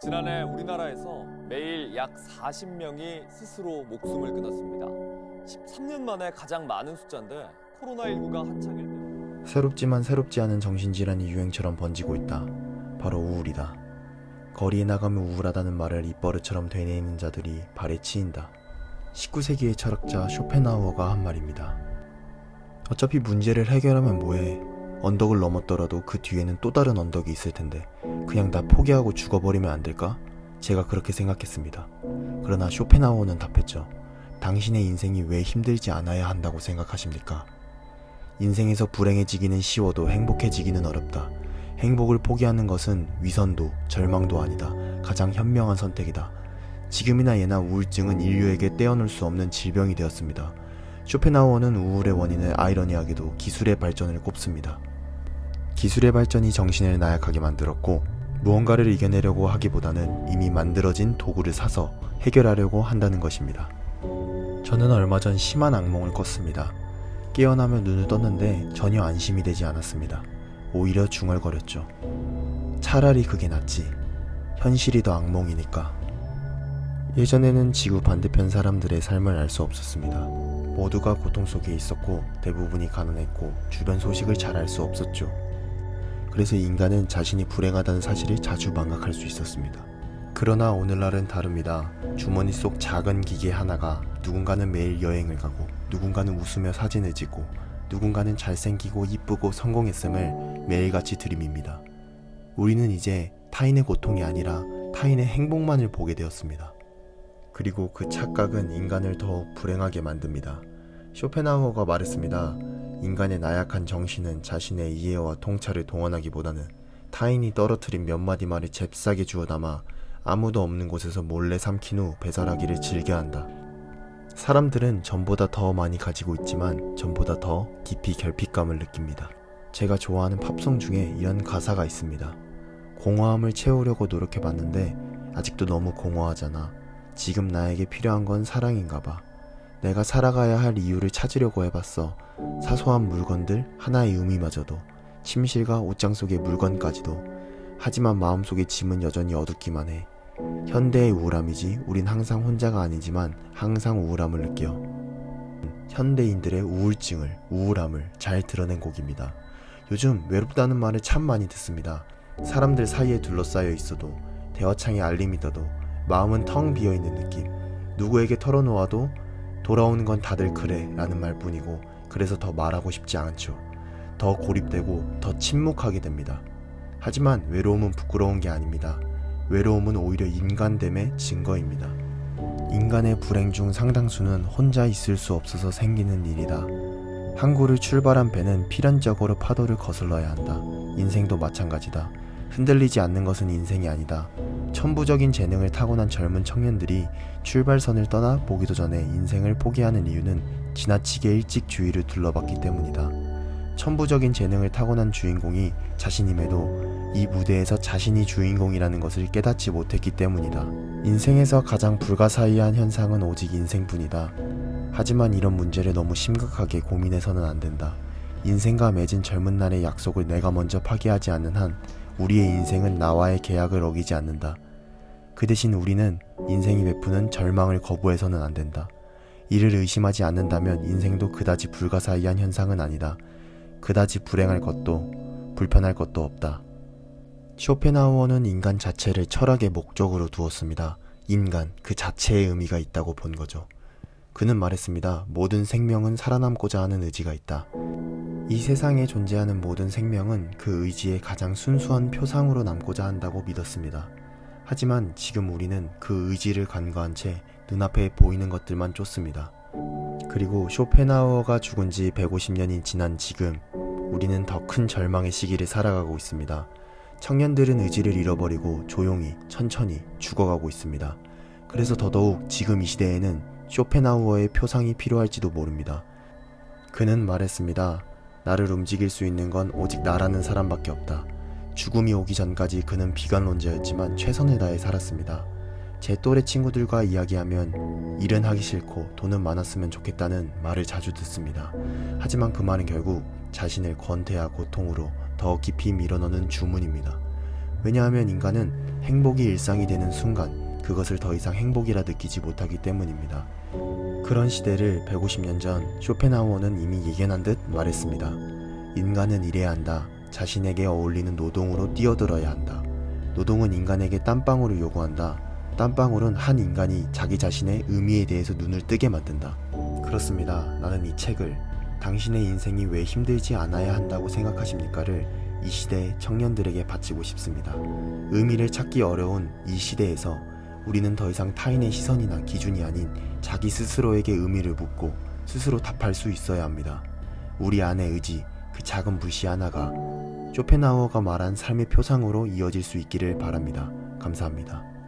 지난해 우리나라에서 매일 약 40명이 스스로 목숨을 끊었습니다. 13년 만에 가장 많은 숫자인데 코로나19가 한창일 때 새롭지만 새롭지 않은 정신질환이 유행처럼 번지고 있다. 바로 우울이다. 거리에 나가면 우울하다는 말을 입버릇처럼 되뇌이는 자들이 발에 치인다. 19세기의 철학자 쇼펜하우어가 한 말입니다. 어차피 문제를 해결하면 뭐해. 언덕을 넘었더라도 그 뒤에는 또 다른 언덕이 있을 텐데 그냥 다 포기하고 죽어버리면 안 될까? 제가 그렇게 생각했습니다. 그러나 쇼펜하우어는 답했죠. 당신의 인생이 왜 힘들지 않아야 한다고 생각하십니까? 인생에서 불행해지기는 쉬워도 행복해지기는 어렵다. 행복을 포기하는 것은 위선도 절망도 아니다. 가장 현명한 선택이다. 지금이나 예나 우울증은 인류에게 떼어놓을 수 없는 질병이 되었습니다. 쇼펜하우어는 우울의 원인을 아이러니하게도 기술의 발전을 꼽습니다. 기술의 발전이 정신을 나약하게 만들었고 무언가를 이겨내려고 하기보다는 이미 만들어진 도구를 사서 해결하려고 한다는 것입니다. 저는 얼마 전 심한 악몽을 꿨습니다. 깨어나며 눈을 떴는데 전혀 안심이 되지 않았습니다. 오히려 중얼거렸죠. 차라리 그게 낫지. 현실이 더 악몽이니까. 예전에는 지구 반대편 사람들의 삶을 알 수 없었습니다. 모두가 고통 속에 있었고 대부분이 가난했고 주변 소식을 잘 알 수 없었죠. 그래서 인간은 자신이 불행하다는 사실을 자주 망각할 수 있었습니다. 그러나 오늘날은 다릅니다. 주머니 속 작은 기계 하나가 누군가는 매일 여행을 가고 누군가는 웃으며 사진을 찍고 누군가는 잘생기고 이쁘고 성공했음을 매일같이 들이밉니다. 우리는 이제 타인의 고통이 아니라 타인의 행복만을 보게 되었습니다. 그리고 그 착각은 인간을 더욱 불행하게 만듭니다. 쇼펜하우어가 말했습니다. 인간의 나약한 정신은 자신의 이해와 통찰을 동원하기보다는 타인이 떨어뜨린 몇 마디 말을 잽싸게 주워 담아 아무도 없는 곳에서 몰래 삼킨 후 배설하기를 즐겨한다. 사람들은 전보다 더 많이 가지고 있지만 전보다 더 깊이 결핍감을 느낍니다. 제가 좋아하는 팝송 중에 이런 가사가 있습니다. 공허함을 채우려고 노력해봤는데 아직도 너무 공허하잖아. 지금 나에게 필요한 건 사랑인가봐. 내가 살아가야 할 이유를 찾으려고 해봤어. 사소한 물건들 하나의 의미마저도, 침실과 옷장 속의 물건까지도. 하지만 마음속의 짐은 여전히 어둡기만 해. 현대의 우울함이지 우린 항상 혼자가 아니지만 항상 우울함을 느껴. 현대인들의 우울증을, 우울함을 잘 드러낸 곡입니다. 요즘 외롭다는 말을 참 많이 듣습니다. 사람들 사이에 둘러싸여 있어도, 대화창에 알림이 떠도 마음은 텅 비어있는 느낌. 누구에게 털어놓아도 돌아오는 건 다들 그래 라는 말뿐이고 그래서 더 말하고 싶지 않죠. 더 고립되고 더 침묵하게 됩니다. 하지만 외로움은 부끄러운 게 아닙니다. 외로움은 오히려 인간됨의 증거입니다. 인간의 불행 중 상당수는 혼자 있을 수 없어서 생기는 일이다. 항구를 출발한 배는 필연적으로 파도를 거슬러야 한다. 인생도 마찬가지다. 흔들리지 않는 것은 인생이 아니다. 천부적인 재능을 타고난 젊은 청년들이 출발선을 떠나 보기도 전에 인생을 포기하는 이유는 지나치게 일찍 주위를 둘러봤기 때문이다. 천부적인 재능을 타고난 주인공이 자신임에도 이 무대에서 자신이 주인공이라는 것을 깨닫지 못했기 때문이다. 인생에서 가장 불가사의한 현상은 오직 인생뿐이다. 하지만 이런 문제를 너무 심각하게 고민해서는 안 된다. 인생과 맺은 젊은 날의 약속을 내가 먼저 파기하지 않는 한 우리의 인생은 나와의 계약을 어기지 않는다. 그 대신 우리는 인생이 베푸는 절망을 거부해서는 안 된다. 이를 의심하지 않는다면 인생도 그다지 불가사의한 현상은 아니다. 그다지 불행할 것도 불편할 것도 없다. 쇼펜하우어는 인간 자체를 철학의 목적으로 두었습니다. 인간 그 자체의 의미가 있다고 본 거죠. 그는 말했습니다. 모든 생명은 살아남고자 하는 의지가 있다. 이 세상에 존재하는 모든 생명은 그 의지의 가장 순수한 표상으로 남고자 한다고 믿었습니다. 하지만 지금 우리는 그 의지를 간과한 채 눈앞에 보이는 것들만 쫓습니다. 그리고 쇼펜하우어가 죽은 지 150년이 지난 지금 우리는 더 큰 절망의 시기를 살아가고 있습니다. 청년들은 의지를 잃어버리고 조용히 천천히 죽어가고 있습니다. 그래서 더더욱 지금 이 시대에는 쇼펜하우어의 표상이 필요할지도 모릅니다. 그는 말했습니다. 나를 움직일 수 있는 건 오직 나라는 사람밖에 없다. 죽음이 오기 전까지 그는 비관론자였지만 최선을 다해 살았습니다. 제 또래 친구들과 이야기하면 일은 하기 싫고 돈은 많았으면 좋겠다는 말을 자주 듣습니다. 하지만 그 말은 결국 자신을 권태와 고통으로 더 깊이 밀어넣는 주문입니다. 왜냐하면 인간은 행복이 일상이 되는 순간 그것을 더 이상 행복이라 느끼지 못하기 때문입니다. 그런 시대를 150년 전 쇼펜하우어는 이미 예견한 듯 말했습니다. 인간은 일해야 한다. 자신에게 어울리는 노동으로 뛰어들어야 한다. 노동은 인간에게 땀방울을 요구한다. 땀방울은 한 인간이 자기 자신의 의미에 대해서 눈을 뜨게 만든다. 그렇습니다. 나는 이 책을 당신의 인생이 왜 힘들지 않아야 한다고 생각하십니까를 이 시대의 청년들에게 바치고 싶습니다. 의미를 찾기 어려운 이 시대에서 우리는 더 이상 타인의 시선이나 기준이 아닌 자기 스스로에게 의미를 묻고 스스로 답할 수 있어야 합니다. 우리 안의 의지, 그 작은 불씨 하나가 쇼펜하우어가 말한 삶의 표상으로 이어질 수 있기를 바랍니다. 감사합니다.